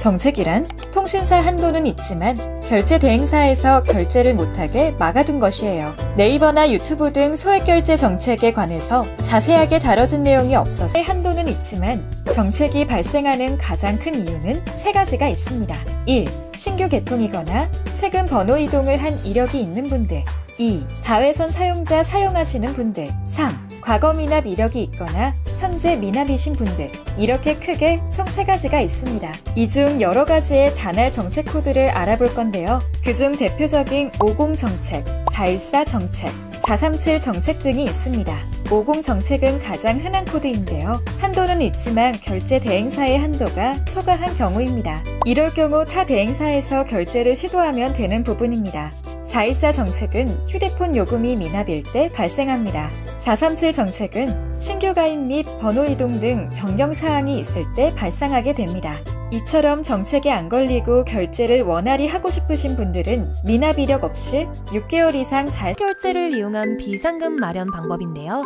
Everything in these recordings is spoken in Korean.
정책이란 통신사 한도는 있지만 결제 대행사에서 결제를 못하게 막아둔 것이에요. 네이버나 유튜브 등 소액결제 정책에 관해서 자세하게 다뤄진 내용이 없어서 한도는 있지만 정책이 발생하는 가장 큰 이유는 세 가지가 있습니다. 1. 신규 개통이거나 최근 번호 이동을 한 이력이 있는 분들. 2. 다회선 사용자 사용하시는 분들. 3. 과거 미납 이력이 있거나 현재 미납이신 분들. 이렇게 크게 총 3가지가 있습니다. 이 중 여러 가지의 단할 정책 코드를 알아볼 건데요. 그중 대표적인 50 정책, 414 정책, 437 정책 등이 있습니다. 50 정책은 가장 흔한 코드인데요. 한도는 있지만 결제 대행사의 한도가 초과한 경우입니다. 이럴 경우 타 대행사에서 결제를 시도하면 되는 부분입니다. 414 정책은 휴대폰 요금이 미납일 때 발생합니다. 437 정책은 신규 가입 및 번호 이동 등 변경 사항이 있을 때 발생하게 됩니다. 이처럼 정책에 안 걸리고 결제를 원활히 하고 싶으신 분들은 미납 이력 없이 6개월 이상 잘 결제를 이용한 비상금 마련 방법인데요.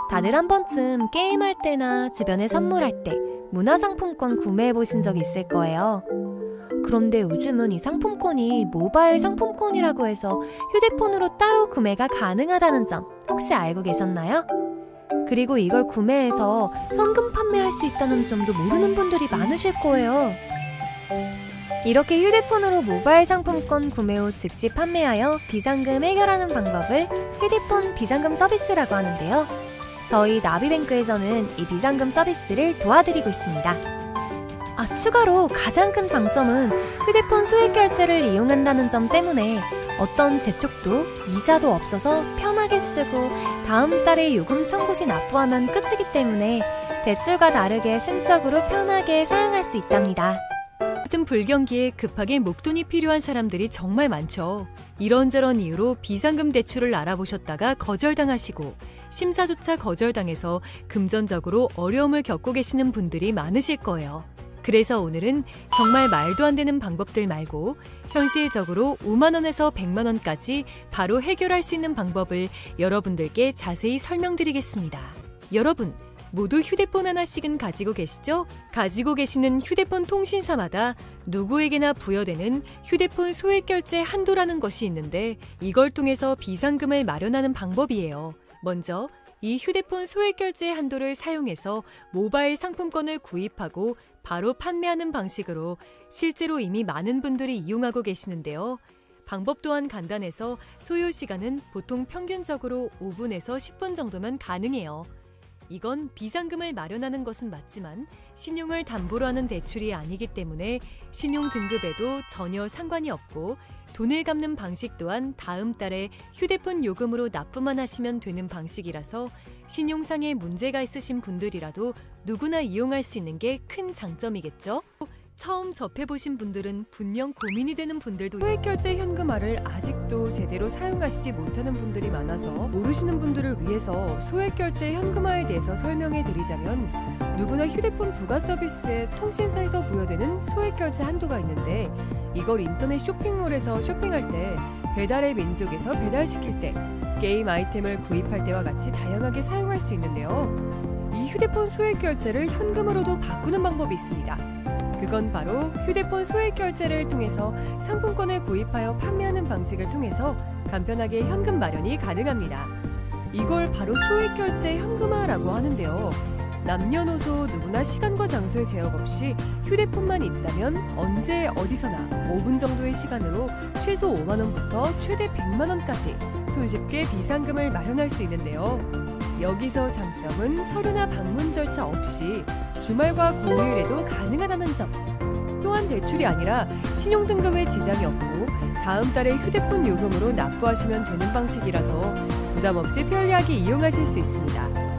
다들 한 번쯤 게임할 때나 주변에 선물할 때 문화상품권 구매해 보신 적이 있을 거예요. 그런데 요즘은 이 상품권이 모바일 상품권이라고 해서 휴대폰으로 따로 구매가 가능하다는 점 혹시 알고 계셨나요? 그리고 이걸 구매해서 현금 판매할 수 있다는 점도 모르는 분들이 많으실 거예요. 이렇게 휴대폰으로 모바일 상품권 구매 후 즉시 판매하여 비상금 해결하는 방법을 휴대폰 비상금 서비스라고 하는데요. 저희 나비뱅크에서는 이 비상금 서비스를 도와드리고 있습니다. 추가로 가장 큰 장점은 휴대폰 소액 결제를 이용한다는 점 때문에 어떤 재촉도 이자도 없어서 편하게 쓰고 다음 달에 요금 청구 시 납부하면 끝이기 때문에 대출과 다르게 심적으로 편하게 사용할 수 있답니다. 같은 불경기에 급하게 목돈이 필요한 사람들이 정말 많죠. 이런저런 이유로 비상금 대출을 알아보셨다가 거절당하시고 심사조차 거절당해서 금전적으로 어려움을 겪고 계시는 분들이 많으실 거예요. 그래서 오늘은 정말 말도 안 되는 방법들 말고 현실적으로 5만 원에서 100만 원까지 바로 해결할 수 있는 방법을 여러분들께 자세히 설명드리겠습니다. 여러분, 모두 휴대폰 하나씩은 가지고 계시죠? 가지고 계시는 휴대폰 통신사마다 누구에게나 부여되는 휴대폰 소액결제 한도라는 것이 있는데 이걸 통해서 비상금을 마련하는 방법이에요. 먼저 이 휴대폰 소액결제 한도를 사용해서 모바일 상품권을 구입하고 바로 판매하는 방식으로 실제로 이미 많은 분들이 이용하고 계시는데요. 방법 또한 간단해서 소요 시간은 보통 평균적으로 5분에서 10분 정도면 가능해요. 이건 비상금을 마련하는 것은 맞지만 신용을 담보로 하는 대출이 아니기 때문에 신용 등급에도 전혀 상관이 없고 돈을 갚는 방식 또한 다음 달에 휴대폰 요금으로 납부만 하시면 되는 방식이라서 신용상의 문제가 있으신 분들이라도 누구나 이용할 수 있는 게 큰 장점이겠죠? 처음 접해보신 분들은 분명 고민이 되는 분들도 소액결제 현금화를 아직도 제대로 사용하시지 못하는 분들이 많아서 모르시는 분들을 위해서 소액결제 현금화에 대해서 설명해 드리자면 누구나 휴대폰 부가 서비스에 통신사에서 부여되는 소액결제 한도가 있는데 이걸 인터넷 쇼핑몰에서 쇼핑할 때 배달의 민족에서 배달시킬 때 게임 아이템을 구입할 때와 같이 다양하게 사용할 수 있는데요. 이 휴대폰 소액결제를 현금으로도 바꾸는 방법이 있습니다. 그건 바로 휴대폰 소액 결제를 통해서 상품권을 구입하여 판매하는 방식을 통해서 간편하게 현금 마련이 가능합니다. 이걸 바로 소액 결제 현금화라고 하는데요. 남녀노소 누구나 시간과 장소의 제약 없이 휴대폰만 있다면 언제 어디서나 5분 정도의 시간으로 최소 5만 원부터 최대 100만 원까지 손쉽게 비상금을 마련할 수 있는데요. 여기서 장점은 서류나 방문 절차 없이 주말과 공휴일에도 가능하다는 점. 또한 대출이 아니라 신용등급에 지장이 없고 다음 달에 휴대폰 요금으로 납부하시면 되는 방식이라서 부담 없이 편리하게 이용하실 수 있습니다.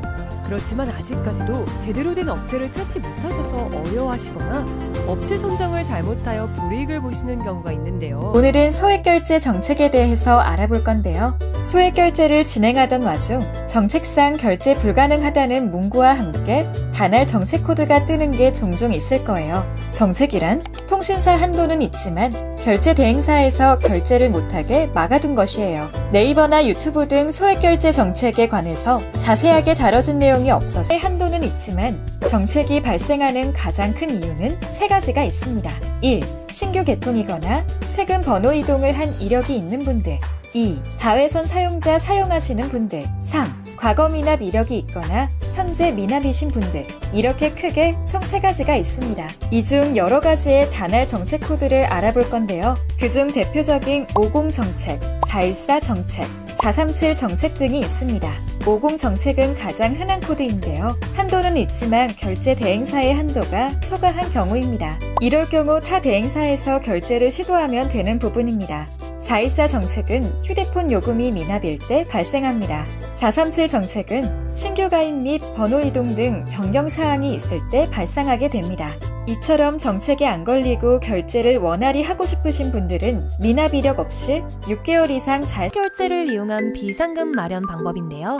그렇지만 아직까지도 제대로 된 업체를 찾지 못하셔서 어려워하시거나 업체 선정을 잘못하여 불이익을 보시는 경우가 있는데요. 오늘은 소액결제 정책에 대해서 알아볼 건데요. 소액 결제를 진행하던 와중 정책상 결제 불가능하다는 문구와 함께 단알 정책 코드가 뜨는 게 종종 있을 거예요. 정책이란 통신사 한도는 있지만 결제 대행사에서 결제를 못하게 막아둔 것이에요. 네이버나 유튜브 등 소액 결제 정책에 관해서 자세하게 다뤄진 내용이 없어서 한도는 있지만 정책이 발생하는 가장 큰 이유는 세 가지가 있습니다. 1. 신규 개통이거나 최근 번호 이동을 한 이력이 있는 분들. 2. 다회선 사용자 사용하시는 분들. 3. 과거 미납 이력이 있거나 현재 미납이신 분들. 이렇게 크게 총 3가지가 있습니다. 이 중 여러 가지의 단알 정책 코드를 알아볼 건데요. 그중 대표적인 50 정책, 414 정책, 437 정책 등이 있습니다. 50 정책은 가장 흔한 코드인데요. 한도는 있지만 결제 대행사의 한도가 초과한 경우입니다. 이럴 경우 타 대행사에서 결제를 시도하면 되는 부분입니다. 414 정책은 휴대폰 요금이 미납일 때 발생합니다. 437 정책은 신규 가입 및 번호 이동 등 변경 사항이 있을 때 발생하게 됩니다. 이처럼 정책에 안 걸리고 결제를 원활히 하고 싶으신 분들은 미납 이력 없이 6개월 이상 잘 결제를 이용한 비상금 마련 방법인데요.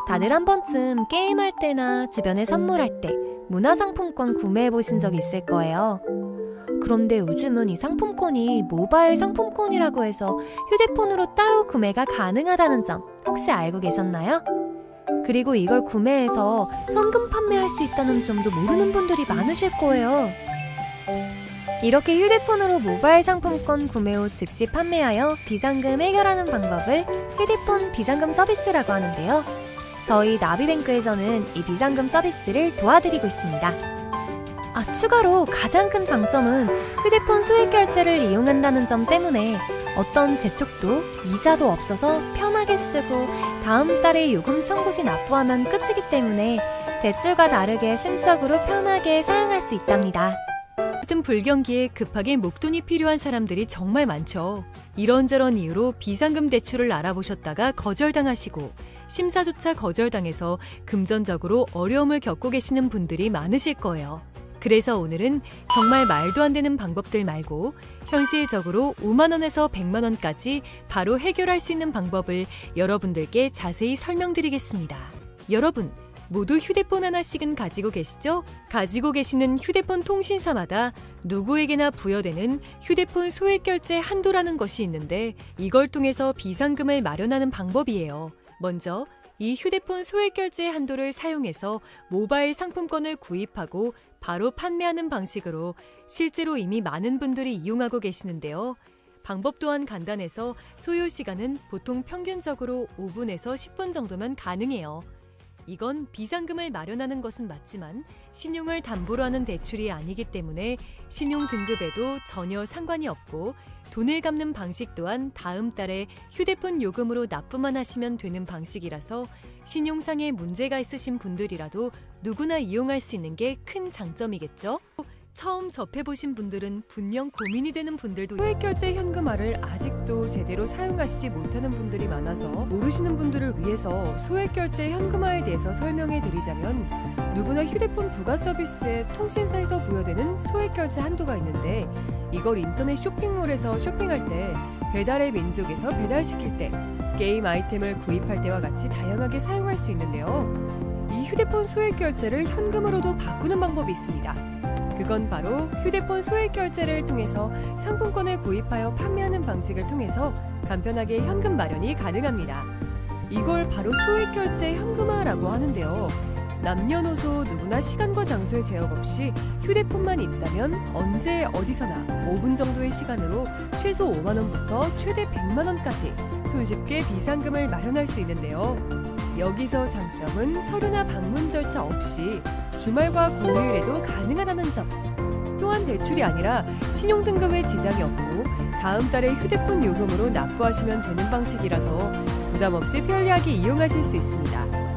다들 한 번쯤 게임할 때나 주변에 선물할 때 문화상품권 구매해 보신 적 있을 거예요. 그런데 요즘은 이 상품권이 모바일 상품권이라고 해서 휴대폰으로 따로 구매가 가능하다는 점 혹시 알고 계셨나요? 그리고 이걸 구매해서 현금 판매할 수 있다는 점도 모르는 분들이 많으실 거예요. 이렇게 휴대폰으로 모바일 상품권 구매 후 즉시 판매하여 비상금 해결하는 방법을 휴대폰 비상금 서비스라고 하는데요. 저희 나비뱅크에서는 이 비상금 서비스를 도와드리고 있습니다. 추가로 가장 큰 장점은 휴대폰 소액 결제를 이용한다는 점 때문에 어떤 재촉도 이자도 없어서 편하게 쓰고 다음 달에 요금 청구 시 납부하면 끝이기 때문에 대출과 다르게 심적으로 편하게 사용할 수 있답니다. 같은 불경기에 급하게 목돈이 필요한 사람들이 정말 많죠. 이런저런 이유로 비상금 대출을 알아보셨다가 거절당하시고 심사조차 거절당해서 금전적으로 어려움을 겪고 계시는 분들이 많으실 거예요. 그래서 오늘은 정말 말도 안 되는 방법들 말고 현실적으로 5만 원에서 100만 원까지 바로 해결할 수 있는 방법을 여러분들께 자세히 설명드리겠습니다. 여러분, 모두 휴대폰 하나씩은 가지고 계시죠? 가지고 계시는 휴대폰 통신사마다 누구에게나 부여되는 휴대폰 소액 결제 한도라는 것이 있는데 이걸 통해서 비상금을 마련하는 방법이에요. 먼저 이 휴대폰 소액 결제 한도를 사용해서 모바일 상품권을 구입하고 바로 판매하는 방식으로 실제로 이미 많은 분들이 이용하고 계시는데요. 방법 또한 간단해서 소요 시간은 보통 평균적으로 5분에서 10분 정도면 가능해요. 이건 비상금을 마련하는 것은 맞지만 신용을 담보로 하는 대출이 아니기 때문에 신용 등급에도 전혀 상관이 없고 돈을 갚는 방식 또한 다음 달에 휴대폰 요금으로 납부만 하시면 되는 방식이라서 신용상의 문제가 있으신 분들이라도 누구나 이용할 수 있는 게 큰 장점이겠죠? 처음 접해보신 분들은 분명 고민이 되는 분들도 소액결제 현금화를 아직도 제대로 사용하시지 못하는 분들이 많아서 모르시는 분들을 위해서 소액결제 현금화에 대해서 설명해 드리자면 누구나 휴대폰 부가 서비스에 통신사에서 부여되는 소액결제 한도가 있는데 이걸 인터넷 쇼핑몰에서 쇼핑할 때 배달의 민족에서 배달시킬 때 게임 아이템을 구입할 때와 같이 다양하게 사용할 수 있는데요. 이 휴대폰 소액결제를 현금으로도 바꾸는 방법이 있습니다. 그건 바로 휴대폰 소액 결제를 통해서 상품권을 구입하여 판매하는 방식을 통해서 간편하게 현금 마련이 가능합니다. 이걸 바로 소액 결제 현금화라고 하는데요. 남녀노소 누구나 시간과 장소의 제약 없이 휴대폰만 있다면 언제 어디서나 5분 정도의 시간으로 최소 5만 원부터 최대 100만 원까지 손쉽게 비상금을 마련할 수 있는데요. 여기서 장점은 서류나 방문 절차 없이 주말과 공휴일에도 가능하다는 점. 또한 대출이 아니라 신용등급에 지장이 없고 다음 달에 휴대폰 요금으로 납부하시면 되는 방식이라서 부담 없이 편리하게 이용하실 수 있습니다.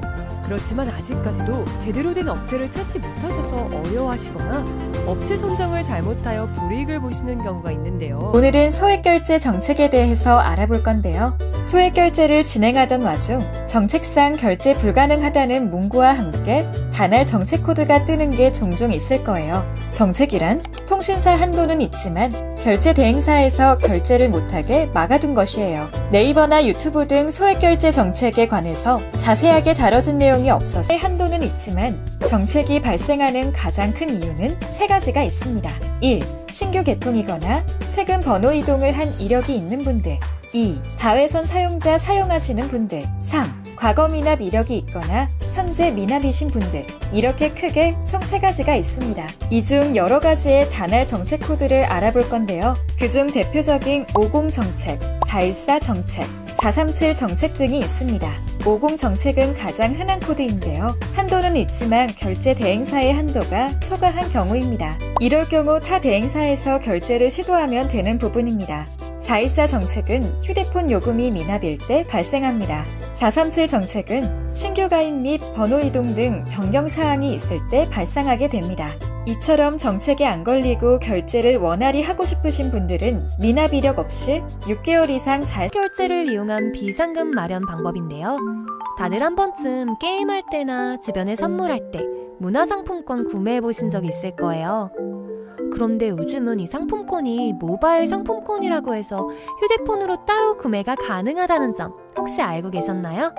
그렇지만 아직까지도 제대로 된 업체를 찾지 못하셔서 어려워하시거나 업체 선정을 잘못하여 불이익을 보시는 경우가 있는데요. 오늘은 소액 결제 정책에 대해서 알아볼 건데요. 소액 결제를 진행하던 와중 정책상 결제 불가능하다는 문구와 함께 단알 정책 코드가 뜨는 게 종종 있을 거예요. 정책이란 통신사 한도는 있지만 결제 대행사에서 결제를 못하게 막아둔 것이에요. 네이버나 유튜브 등 소액 결제 정책에 관해서 자세하게 다뤄진 내용이 없어서 한도는 있지만 정책이 발생하는 가장 큰 이유는 세 가지가 있습니다. 1. 신규 개통이거나 최근 번호 이동을 한 이력이 있는 분들. 2. 다회선 사용자 사용하시는 분들. 3. 과거 미납 이력이 있거나 현재 미납이신 분들. 이렇게 크게 총 3가지가 있습니다. 이 중 여러 가지의 단알 정책 코드를 알아볼 건데요. 그중 대표적인 50 정책, 414 정책, 437 정책 등이 있습니다. 50 정책은 가장 흔한 코드인데요. 한도는 있지만 결제 대행사의 한도가 초과한 경우입니다. 이럴 경우 타 대행사에서 결제를 시도하면 되는 부분입니다. 414 정책은 휴대폰 요금이 미납일 때 발생합니다. 437 정책은 신규 가입 및 번호 이동 등 변경 사항이 있을 때 발생하게 됩니다. 이처럼 정책에 안 걸리고 결제를 원활히 하고 싶으신 분들은 미납 이력 없이 6개월 이상 잘 결제를 이용한 비상금 마련 방법인데요. 다들 한 번쯤 게임할 때나 주변에 선물할 때 문화상품권 구매해 보신 적 있을 거예요. 그런데 요즘은 이 상품권이 모바일 상품권이라고 해서 휴대폰으로 따로 구매가 가능하다는 점 혹시 알고 계셨나요?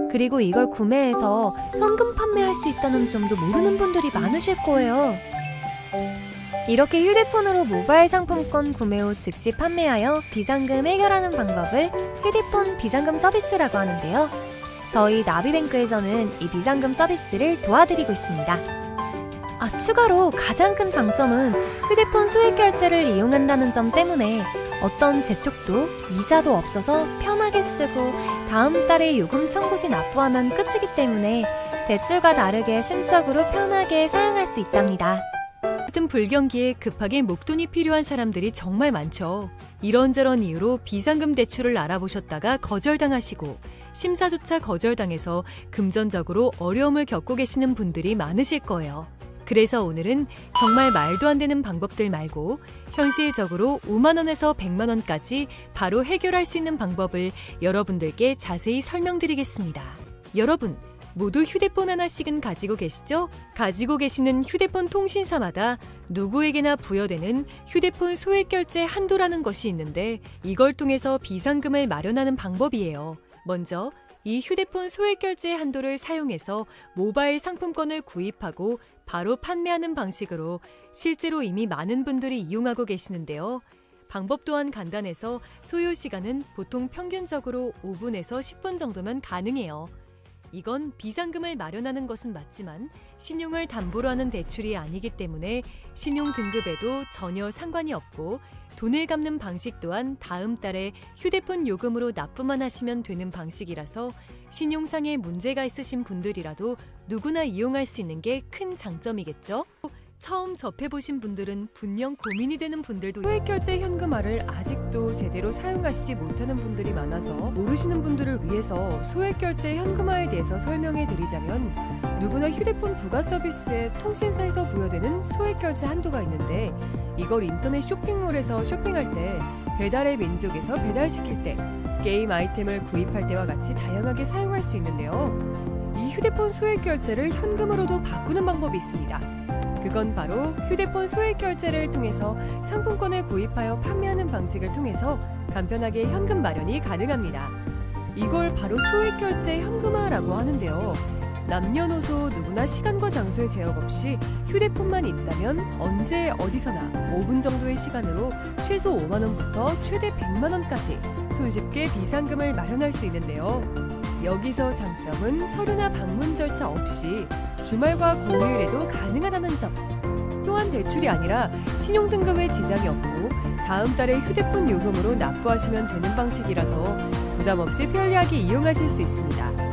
그리고 이걸 구매해서 현금 판매할 수 있다는 점도 모르는 분들이 많으실 거예요. 이렇게 휴대폰으로 모바일 상품권 구매 후 즉시 판매하여 비상금 해결하는 방법을 휴대폰 비상금 서비스라고 하는데요. 저희 나비뱅크에서는 이 비상금 서비스를 도와드리고 있습니다. 추가로 가장 큰 장점은 휴대폰 소액 결제를 이용한다는 점 때문에 어떤 재촉도 이자도 없어서 편하게 쓰고 다음 달에 요금 청구 시 납부하면 끝이기 때문에 대출과 다르게 심적으로 편하게 사용할 수 있답니다. 같은 불경기에 급하게 목돈이 필요한 사람들이 정말 많죠. 이런저런 이유로 비상금 대출을 알아보셨다가 거절당하시고 심사조차 거절당해서 금전적으로 어려움을 겪고 계시는 분들이 많으실 거예요. 그래서 오늘은 정말 말도 안 되는 방법들 말고 현실적으로 5만 원에서 100만 원까지 바로 해결할 수 있는 방법을 여러분들께 자세히 설명드리겠습니다. 여러분, 모두 휴대폰 하나씩은 가지고 계시죠? 가지고 계시는 휴대폰 통신사마다 누구에게나 부여되는 휴대폰 소액 결제 한도라는 것이 있는데 이걸 통해서 비상금을 마련하는 방법이에요. 먼저 이 휴대폰 소액 결제 한도를 사용해서 모바일 상품권을 구입하고 바로 판매하는 방식으로 실제로 이미 많은 분들이 이용하고 계시는데요. 방법 또한 간단해서 소요 시간은 보통 평균적으로 5분에서 10분 정도면 가능해요. 이건 비상금을 마련하는 것은 맞지만 신용을 담보로 하는 대출이 아니기 때문에 신용 등급에도 전혀 상관이 없고 돈을 갚는 방식 또한 다음 달에 휴대폰 요금으로 납부만 하시면 되는 방식이라서 신용상에 문제가 있으신 분들이라도 누구나 이용할 수 있는 게 큰 장점이겠죠? 처음 접해보신 분들은 분명 고민이 되는 분들도 소액 결제 현금화를 아직도 제대로 사용하시지 못하는 분들이 많아서 모르시는 분들을 위해서 소액 결제 현금화에 대해서 설명해 드리자면 누구나 휴대폰 부가 서비스에 통신사에서 부여되는 소액 결제 한도가 있는데 이걸 인터넷 쇼핑몰에서 쇼핑할 때 배달의 민족에서 배달시킬 때 게임 아이템을 구입할 때와 같이 다양하게 사용할 수 있는데요. 이 휴대폰 소액 결제를 현금으로도 바꾸는 방법이 있습니다. 그건 바로 휴대폰 소액 결제를 통해서 상품권을 구입하여 판매하는 방식을 통해서 간편하게 현금 마련이 가능합니다. 이걸 바로 소액 결제 현금화라고 하는데요. 남녀노소 누구나 시간과 장소의 제약 없이 휴대폰만 있다면 언제 어디서나 5분 정도의 시간으로 최소 5만 원부터 최대 100만 원까지 손쉽게 비상금을 마련할 수 있는데요. 여기서 장점은 서류나 방문 절차 없이 주말과 공휴일에도 가능하다는 점. 또한 대출이 아니라 신용등급에 지장이 없고 다음 달에 휴대폰 요금으로 납부하시면 되는 방식이라서 부담 없이 편리하게 이용하실 수 있습니다.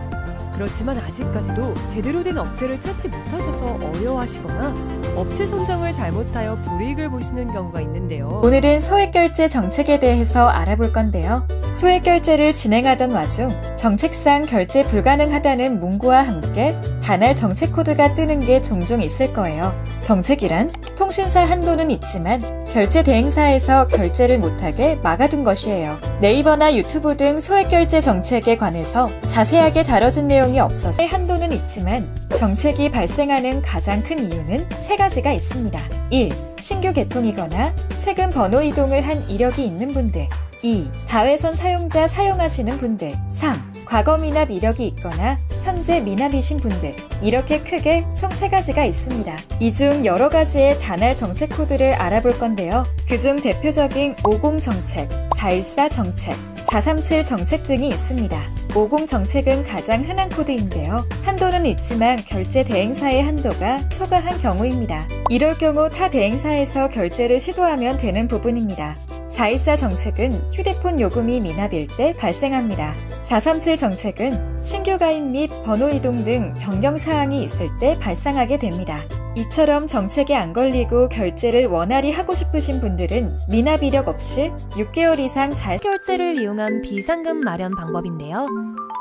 그렇지만 아직까지도 제대로 된 업체를 찾지 못하셔서 어려워하시거나 업체 선정을 잘못하여 불이익을 보시는 경우가 있는데요. 오늘은 소액 결제 정책에 대해서 알아볼 건데요. 소액 결제를 진행하던 와중 정책상 결제 불가능하다는 문구와 함께 단알 정책 코드가 뜨는 게 종종 있을 거예요. 정책이란 통신사 한도는 있지만 결제 대행사에서 결제를 못하게 막아둔 것이에요. 네이버나 유튜브 등 소액 결제 정책에 관해서 자세하게 다뤄진 내용이 없어서 한도는 있지만 정책이 발생하는 가장 큰 이유는 세 가지가 있습니다. 1. 신규 개통이거나 최근 번호 이동을 한 이력이 있는 분들. 2. 다회선 사용자 사용하시는 분들. 3. 과거 미납 이력이 있거나 현재 미납이신 분들. 이렇게 크게 총 3가지가 있습니다. 이 중 여러 가지의 단할 정책 코드를 알아볼 건데요. 그중 대표적인 50 정책, 414 정책, 437 정책 등이 있습니다. 50 정책은 가장 흔한 코드인데요. 한도는 있지만 결제 대행사의 한도가 초과한 경우입니다. 이럴 경우 타 대행사에서 결제를 시도하면 되는 부분입니다. 414 정책은 휴대폰 요금이 미납일 때 발생합니다. 437 정책은 신규 가입 및 번호 이동 등 변경 사항이 있을 때 발생하게 됩니다. 이처럼 정책에 안 걸리고 결제를 원활히 하고 싶으신 분들은 미납 이력 없이 6개월 이상 잘 결제를 이용한 비상금 마련 방법인데요.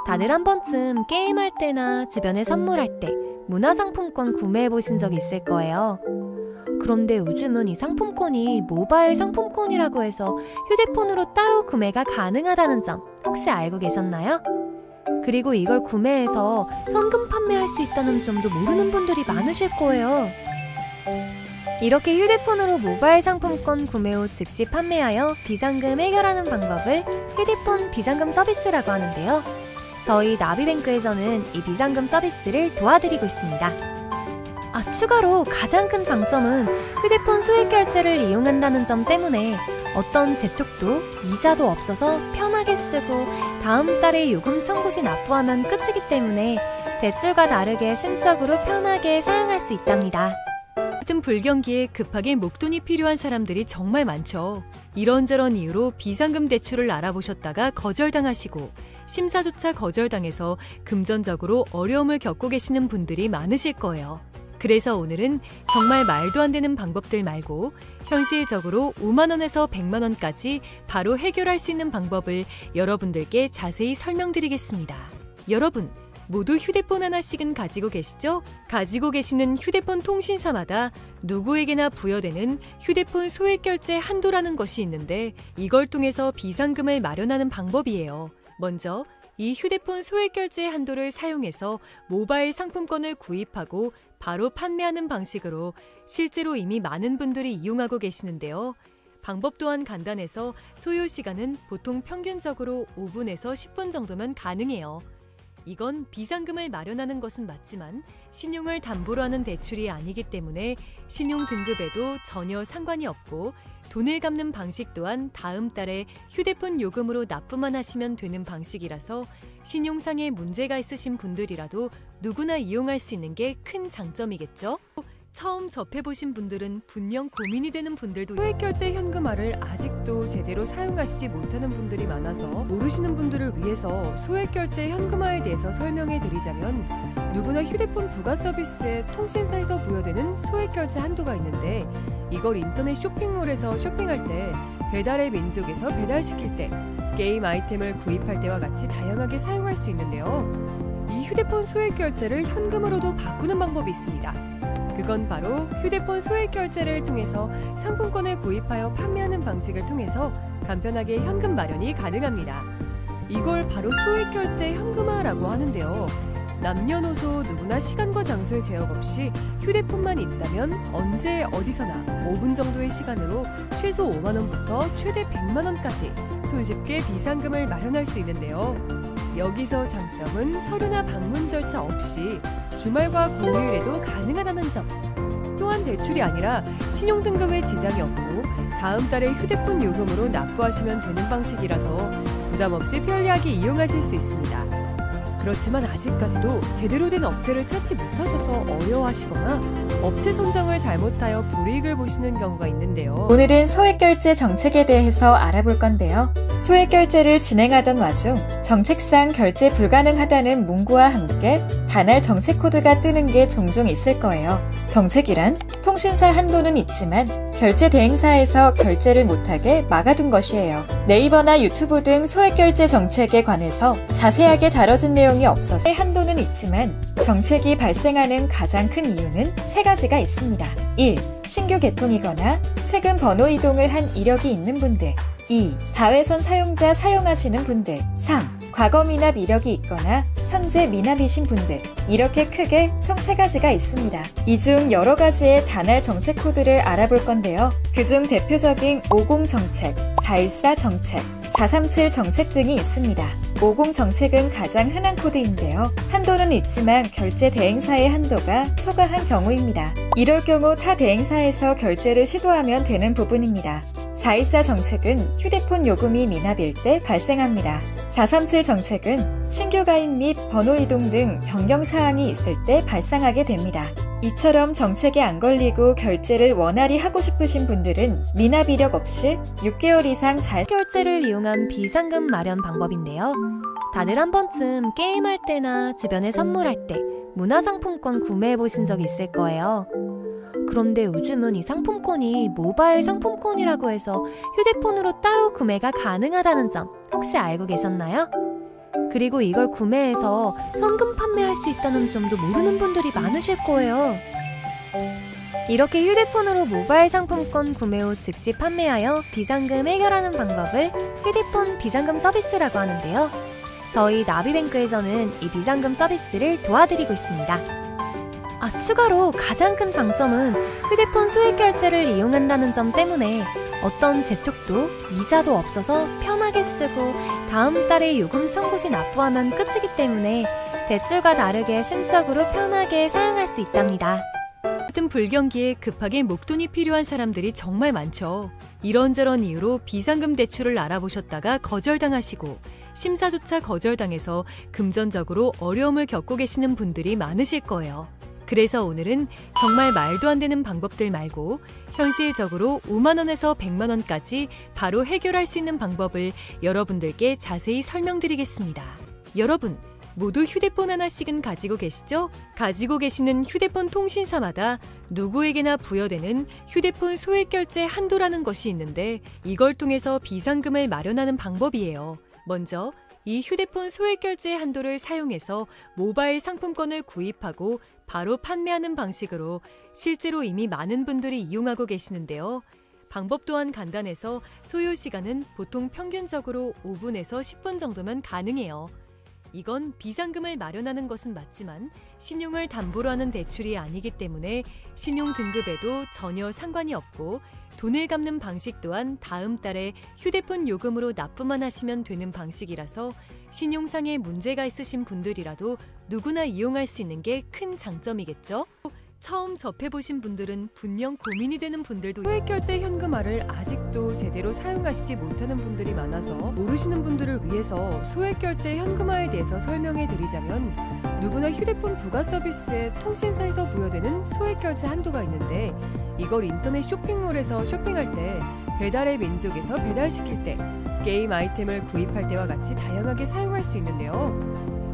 다들 한 번쯤 게임할 때나 주변에 선물할 때 문화상품권 구매해 보신 적 있을 거예요. 그런데 요즘은 이 상품권이 모바일 상품권이라고 해서 휴대폰으로 따로 구매가 가능하다는 점 혹시 알고 계셨나요? 그리고 이걸 구매해서 현금 판매할 수 있다는 점도 모르는 분들이 많으실 거예요. 이렇게 휴대폰으로 모바일 상품권 구매 후 즉시 판매하여 비상금 해결하는 방법을 휴대폰 비상금 서비스라고 하는데요. 저희 나비뱅크에서는 이 비상금 서비스를 도와드리고 있습니다. 추가로 가장 큰 장점은 휴대폰 소액 결제를 이용한다는 점 때문에 어떤 재촉도 이자도 없어서 편하게 쓰고 다음 달에 요금 청구 시 납부하면 끝이기 때문에 대출과 다르게 심적으로 편하게 사용할 수 있답니다. 같은 불경기에 급하게 목돈이 필요한 사람들이 정말 많죠. 이런저런 이유로 비상금 대출을 알아보셨다가 거절당하시고 심사조차 거절당해서 금전적으로 어려움을 겪고 계시는 분들이 많으실 거예요. 그래서 오늘은 정말 말도 안 되는 방법들 말고 현실적으로 5만 원에서 100만 원까지 바로 해결할 수 있는 방법을 여러분들께 자세히 설명드리겠습니다. 여러분, 모두 휴대폰 하나씩은 가지고 계시죠? 가지고 계시는 휴대폰 통신사마다 누구에게나 부여되는 휴대폰 소액 결제 한도라는 것이 있는데 이걸 통해서 비상금을 마련하는 방법이에요. 먼저 이 휴대폰 소액 결제 한도를 사용해서 모바일 상품권을 구입하고 바로 판매하는 방식으로 실제로 이미 많은 분들이 이용하고 계시는데요. 방법 또한 간단해서 소요 시간은 보통 평균적으로 5분에서 10분 정도면 가능해요. 이건 비상금을 마련하는 것은 맞지만 신용을 담보로 하는 대출이 아니기 때문에 신용 등급에도 전혀 상관이 없고 돈을 갚는 방식 또한 다음 달에 휴대폰 요금으로 납부만 하시면 되는 방식이라서 신용상의 문제가 있으신 분들이라도 누구나 이용할 수 있는 게 큰 장점이겠죠? 처음 접해보신 분들은 분명 고민이 되는 분들도 소액 결제 현금화를 아직도 제대로 사용하시지 못하는 분들이 많아서 모르시는 분들을 위해서 소액 결제 현금화에 대해서 설명해 드리자면 누구나 휴대폰 부가 서비스에 통신사에서 부여되는 소액 결제 한도가 있는데 이걸 인터넷 쇼핑몰에서 쇼핑할 때 배달의 민족에서 배달시킬 때 게임 아이템을 구입할 때와 같이 다양하게 사용할 수 있는데요. 이 휴대폰 소액 결제를 현금으로도 바꾸는 방법이 있습니다. 그건 바로 휴대폰 소액 결제를 통해서 상품권을 구입하여 판매하는 방식을 통해서 간편하게 현금 마련이 가능합니다. 이걸 바로 소액 결제 현금화라고 하는데요. 남녀노소 누구나 시간과 장소의 제약 없이 휴대폰만 있다면 언제 어디서나 5분 정도의 시간으로 최소 5만 원부터 최대 100만 원까지 손쉽게 비상금을 마련할 수 있는데요. 여기서 장점은 서류나 방문 절차 없이 주말과 공휴일에도 가능하다는 점. 또한 대출이 아니라 신용등급에 지장이 없고 다음 달에 휴대폰 요금으로 납부하시면 되는 방식이라서 부담 없이 편리하게 이용하실 수 있습니다. 그렇지만 아직까지도 제대로 된 업체를 찾지 못하셔서 어려워하시거나 업체 선정을 잘못하여 불이익을 보시는 경우가 있는데요. 오늘은 소액 결제 정책에 대해서 알아볼 건데요. 소액 결제를 진행하던 와중 정책상 결제 불가능하다는 문구와 함께 단할 정책 코드가 뜨는 게 종종 있을 거예요. 정책이란 통신사 한도는 있지만 결제 대행사에서 결제를 못하게 막아둔 것이에요. 네이버나 유튜브 등 소액 결제 정책에 관해서 자세하게 다뤄진 내용이 없어서 한도는 있지만 정책이 발생하는 가장 큰 이유는 세 가지가 있습니다. 1. 신규 개통이거나 최근 번호 이동을 한 이력이 있는 분들. 2. 다회선 사용자 사용하시는 분들. 3. 과거 미납 이력이 있거나 현재 미납이신 분들. 이렇게 크게 총 3가지가 있습니다. 이 중 여러 가지의 단할 정책 코드를 알아볼 건데요. 그중 대표적인 50 정책, 414 정책, 437 정책 등이 있습니다. 50 정책은 가장 흔한 코드인데요. 한도는 있지만 결제 대행사의 한도가 초과한 경우입니다. 이럴 경우 타 대행사에서 결제를 시도하면 되는 부분입니다. 414 정책은 휴대폰 요금이 미납일 때 발생합니다. 437 정책은 신규 가입 및 번호 이동 등 변경 사항이 있을 때 발생하게 됩니다. 이처럼 정책에 안 걸리고 결제를 원활히 하고 싶으신 분들은 미납 이력 없이 6개월 이상 잘 결제를 이용한 비상금 마련 방법인데요. 다들 한 번쯤 게임할 때나 주변에 선물할 때 문화상품권 구매해 보신 적 있을 거예요. 그런데 요즘은 이 상품권이 모바일 상품권이라고 해서 휴대폰으로 따로 구매가 가능하다는 점 혹시 알고 계셨나요? 그리고 이걸 구매해서 현금 판매할 수 있다는 점도 모르는 분들이 많으실 거예요. 이렇게 휴대폰으로 모바일 상품권 구매 후 즉시 판매하여 비상금 해결하는 방법을 휴대폰 비상금 서비스라고 하는데요. 저희 나비뱅크에서는 이 비상금 서비스를 도와드리고 있습니다. 추가로 가장 큰 장점은 휴대폰 소액 결제를 이용한다는 점 때문에 어떤 재촉도 이자도 없어서 편하게 쓰고 다음 달에 요금 청구 시 납부하면 끝이기 때문에 대출과 다르게 심적으로 편하게 사용할 수 있답니다. 같은 불경기에 급하게 목돈이 필요한 사람들이 정말 많죠. 이런저런 이유로 비상금 대출을 알아보셨다가 거절당하시고 심사조차 거절당해서 금전적으로 어려움을 겪고 계시는 분들이 많으실 거예요. 그래서 오늘은 정말 말도 안 되는 방법들 말고 현실적으로 5만 원에서 100만 원까지 바로 해결할 수 있는 방법을 여러분들께 자세히 설명드리겠습니다. 여러분, 모두 휴대폰 하나씩은 가지고 계시죠? 가지고 계시는 휴대폰 통신사마다 누구에게나 부여되는 휴대폰 소액 결제 한도라는 것이 있는데 이걸 통해서 비상금을 마련하는 방법이에요. 먼저 이 휴대폰 소액 결제 한도를 사용해서 모바일 상품권을 구입하고 바로 판매하는 방식으로 실제로 이미 많은 분들이 이용하고 계시는데요. 방법 또한 간단해서 소요 시간은 보통 평균적으로 5분에서 10분 정도면 가능해요. 이건 비상금을 마련하는 것은 맞지만 신용을 담보로 하는 대출이 아니기 때문에 신용 등급에도 전혀 상관이 없고 돈을 갚는 방식 또한 다음 달에 휴대폰 요금으로 납부만 하시면 되는 방식이라서 신용상에 문제가 있으신 분들이라도 누구나 이용할 수 있는 게 큰 장점이겠죠? 처음 접해보신 분들은 분명 고민이 되는 분들도 소액 결제 현금화를 아직도 제대로 사용하시지 못하는 분들이 많아서 모르시는 분들을 위해서 소액 결제 현금화에 대해서 설명해 드리자면 누구나 휴대폰 부가 서비스에 통신사에서 부여되는 소액 결제 한도가 있는데 이걸 인터넷 쇼핑몰에서 쇼핑할 때 배달의 민족에서 배달시킬 때 게임 아이템을 구입할 때와 같이 다양하게 사용할 수 있는데요.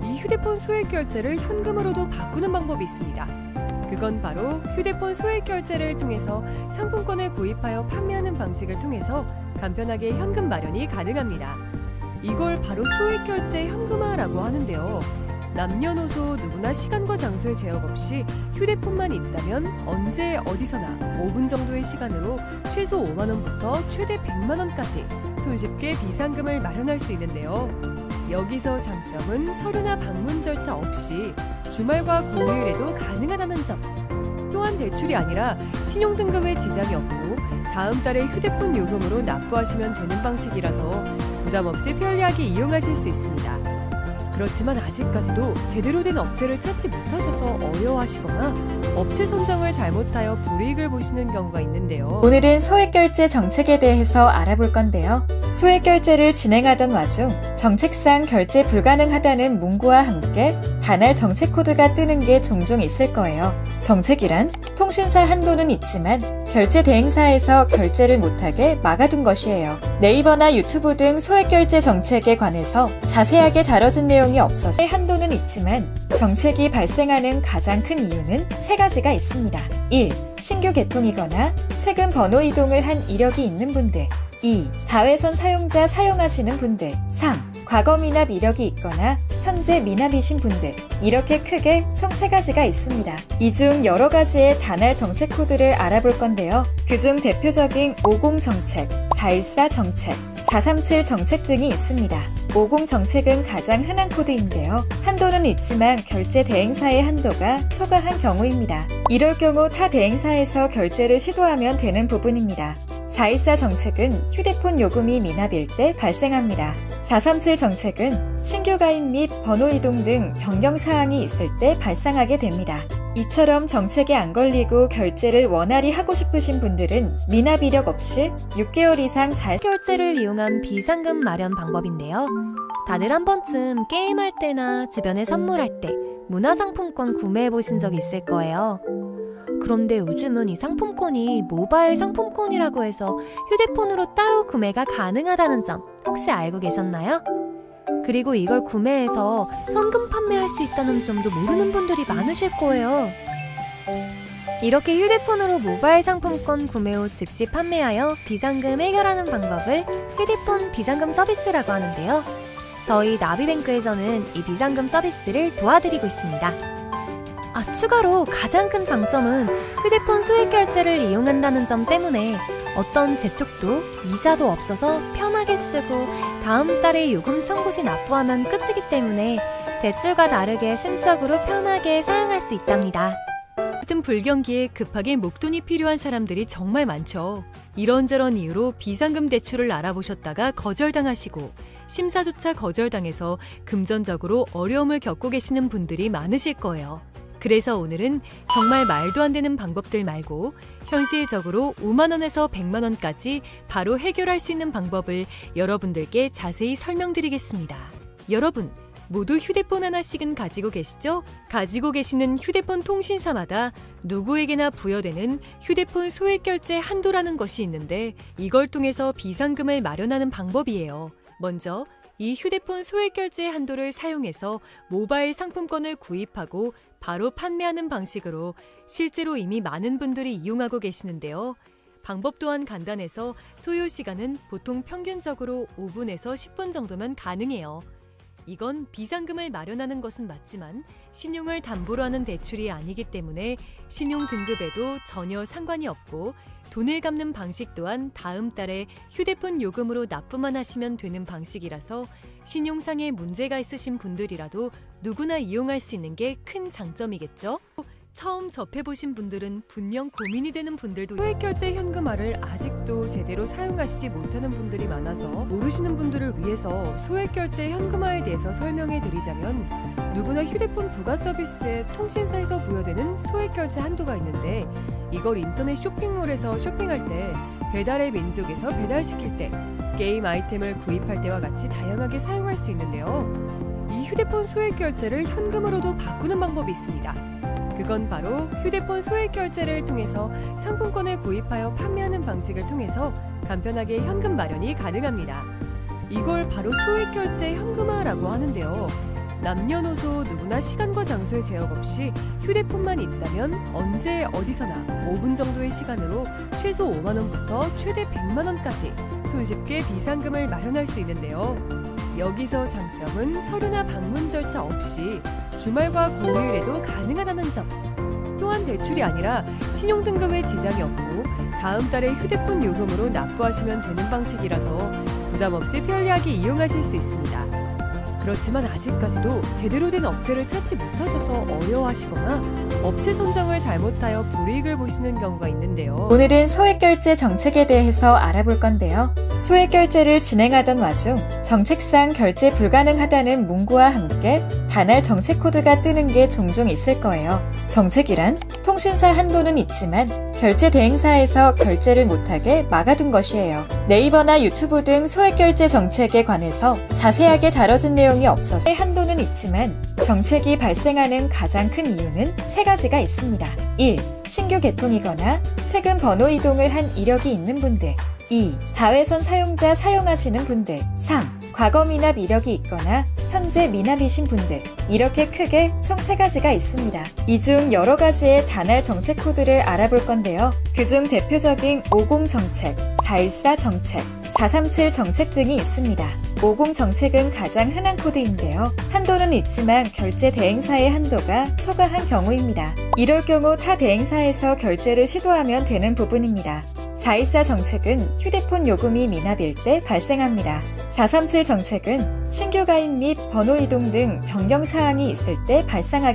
이 휴대폰 소액 결제를 현금으로도 바꾸는 방법이 있습니다. 그건 바로 휴대폰 소액 결제를 통해서 상품권을 구입하여 판매하는 방식을 통해서 간편하게 현금 마련이 가능합니다. 이걸 바로 소액 결제 현금화라고 하는데요. 남녀노소 누구나 시간과 장소의 제약 없이 휴대폰만 있다면 언제 어디서나 5분 정도의 시간으로 최소 5만 원부터 최대 100만 원까지 손쉽게 비상금을 마련할 수 있는데요. 여기서 장점은 서류나 방문 절차 없이 주말과 공휴일에도 가능하다는 점. 또한 대출이 아니라 신용등급에 지장이 없고 다음 달에 휴대폰 요금으로 납부하시면 되는 방식이라서 부담 없이 편리하게 이용하실 수 있습니다. 그렇지만 아직까지도 제대로 된 업체를 찾지 못하셔서 어려워하시거나 업체 선정을 잘못하여 불이익을 보시는 경우가 있는데요. 오늘은 소액 결제 정책에 대해서 알아볼 건데요. 소액 결제를 진행하던 와중 정책상 결제 불가능하다는 문구와 함께 단할 정책 코드가 뜨는 게 종종 있을 거예요. 정책이란 통신사 한도는 있지만 결제 대행사에서 결제를 못하게 막아둔 것이에요. 네이버나 유튜브 등 소액결제 정책에 관해서 자세하게 다뤄진 내용이 없어서 한도는 있지만 정책이 발생하는 가장 큰 이유는 세 가지가 있습니다. 1. 신규 개통이거나 최근 번호 이동을 한 이력이 있는 분들. 2. 다회선 사용자 사용하시는 분들. 3. 과거 미납 이력이 있거나 현재 미납이신 분들. 이렇게 크게 총 3가지가 있습니다. 이 중 여러 가지의 단할 정책 코드를 알아볼 건데요. 그중 대표적인 50 정책, 414 정책, 437 정책 등이 있습니다. 50 정책은 가장 흔한 코드인데요. 한도는 있지만 결제 대행사의 한도가 초과한 경우입니다. 이럴 경우 타 대행사에서 결제를 시도하면 되는 부분입니다. 414 정책은 휴대폰 요금이 미납일 때 발생합니다. 437 정책은 신규 가입 및 번호 이동 등 변경 사항이 있을 때 발생하게 됩니다. 이처럼 정책에 안 걸리고 결제를 원활히 하고 싶으신 분들은 미납 이력 없이 6개월 이상 잘 결제를 이용한 비상금 마련 방법인데요. 다들 한 번쯤 게임할 때나 주변에 선물할 때 문화상품권 구매해 보신 적 있을 거예요. 그런데 요즘은 이 상품권이 모바일 상품권이라고 해서 휴대폰으로 따로 구매가 가능하다는 점 혹시 알고 계셨나요? 그리고 이걸 구매해서 현금 판매할 수 있다는 점도 모르는 분들이 많으실 거예요. 이렇게 휴대폰으로 모바일 상품권 구매 후 즉시 판매하여 비상금 해결하는 방법을 휴대폰 비상금 서비스라고 하는데요. 저희 나비뱅크에서는 이 비상금 서비스를 도와드리고 있습니다. 추가로 가장 큰 장점은 휴대폰 소액 결제를 이용한다는 점 때문에 어떤 재촉도 이자도 없어서 편하게 쓰고 다음 달에 요금 청구 시 납부하면 끝이기 때문에 대출과 다르게 심적으로 편하게 사용할 수 있답니다. 같은 불경기에 급하게 목돈이 필요한 사람들이 정말 많죠. 이런저런 이유로 비상금 대출을 알아보셨다가 거절당하시고 심사조차 거절당해서 금전적으로 어려움을 겪고 계시는 분들이 많으실 거예요. 그래서 오늘은 정말 말도 안 되는 방법들 말고 현실적으로 5만 원에서 100만 원까지 바로 해결할 수 있는 방법을 여러분들께 자세히 설명드리겠습니다. 여러분, 모두 휴대폰 하나씩은 가지고 계시죠? 가지고 계시는 휴대폰 통신사마다 누구에게나 부여되는 휴대폰 소액결제 한도라는 것이 있는데 이걸 통해서 비상금을 마련하는 방법이에요. 먼저 이 휴대폰 소액결제 한도를 사용해서 모바일 상품권을 구입하고 바로 판매하는 방식으로 실제로 이미 많은 분들이 이용하고 계시는데요. 방법 또한 간단해서 소요 시간은 보통 평균적으로 5분에서 10분 정도면 가능해요. 이건 비상금을 마련하는 것은 맞지만 신용을 담보로 하는 대출이 아니기 때문에 신용 등급에도 전혀 상관이 없고 돈을 갚는 방식 또한 다음 달에 휴대폰 요금으로 납부만 하시면 되는 방식이라서 신용상의 문제가 있으신 분들이라도 누구나 이용할 수 있는 게 큰 장점이겠죠? 처음 접해보신 분들은 분명 고민이 되는 분들도 소액결제 현금화를 아직도 제대로 사용하시지 못하는 분들이 많아서 모르시는 분들을 위해서 소액결제 현금화에 대해서 설명해 드리자면 누구나 휴대폰 부가 서비스에 통신사에서 부여되는 소액결제 한도가 있는데 이걸 인터넷 쇼핑몰에서 쇼핑할 때 배달의 민족에서 배달시킬 때 게임 아이템을 구입할 때와 같이 다양하게 사용할 수 있는데요. 이 휴대폰 소액결제를 현금으로도 바꾸는 방법이 있습니다. 그건 바로 휴대폰 소액 결제를 통해서 상품권을 구입하여 판매하는 방식을 통해서 간편하게 현금 마련이 가능합니다. 이걸 바로 소액 결제 현금화라고 하는데요. 남녀노소 누구나 시간과 장소의 제약 없이 휴대폰만 있다면 언제 어디서나 5분 정도의 시간으로 최소 5만 원부터 최대 100만 원까지 손쉽게 비상금을 마련할 수 있는데요. 여기서 장점은 서류나 방문 절차 없이 주말과 공휴일에도 가능하다는 점. 또한 대출이 아니라 신용 등급에 지장이 없고 다음 달에 휴대폰 요금으로 납부하시면 되는 방식이라서 부담 없이 편리하게 이용하실 수 있습니다. 그렇지만 아직까지도 제대로 된 업체를 찾지 못하셔서 어려워하시거나 업체 선정을 잘못하여 불이익을 보시는 경우가 있는데요. 오늘은 소액결제 정책에 대해서 알아볼 건데요. 소액 결제를 진행하던 와중 정책상 결제 불가능하다는 문구와 함께 단알 정책 코드가 뜨는 게 종종 있을 거예요. 정책이란 통신사 한도는 있지만 결제 대행사에서 결제를 못하게 막아둔 것이에요. 네이버나 유튜브 등 소액 결제 정책에 관해서 자세하게 다뤄진 내용이 없어서 한도는 있지만 정책이 발생하는 가장 큰 이유는 세 가지가 있습니다. 1. 신규 개통이거나 최근 번호 이동을 한 이력이 있는 분들. 2. 다회선 사용자 사용하시는 분들. 3. 과거 미납 이력이 있거나 현재 미납이신 분들. 이렇게 크게 총 3가지가 있습니다. 이 중 여러 가지의 단알 정책 코드를 알아볼 건데요. 그중 대표적인 50 정책, 414 정책, 437 정책 등이 있습니다. 50 정책은 가장 흔한 코드인데요. 한도는 있지만 결제 대행사의 한도가 초과한 경우입니다. 이럴 경우 타 대행사에서 결제를 시도하면 되는 부분입니다. 414 정책은 휴대폰 요금이 미납일 때 발생합니다. 437 정책은 신규 가입 및 번호 이동 등 변경 사항이 있을 때 발생하게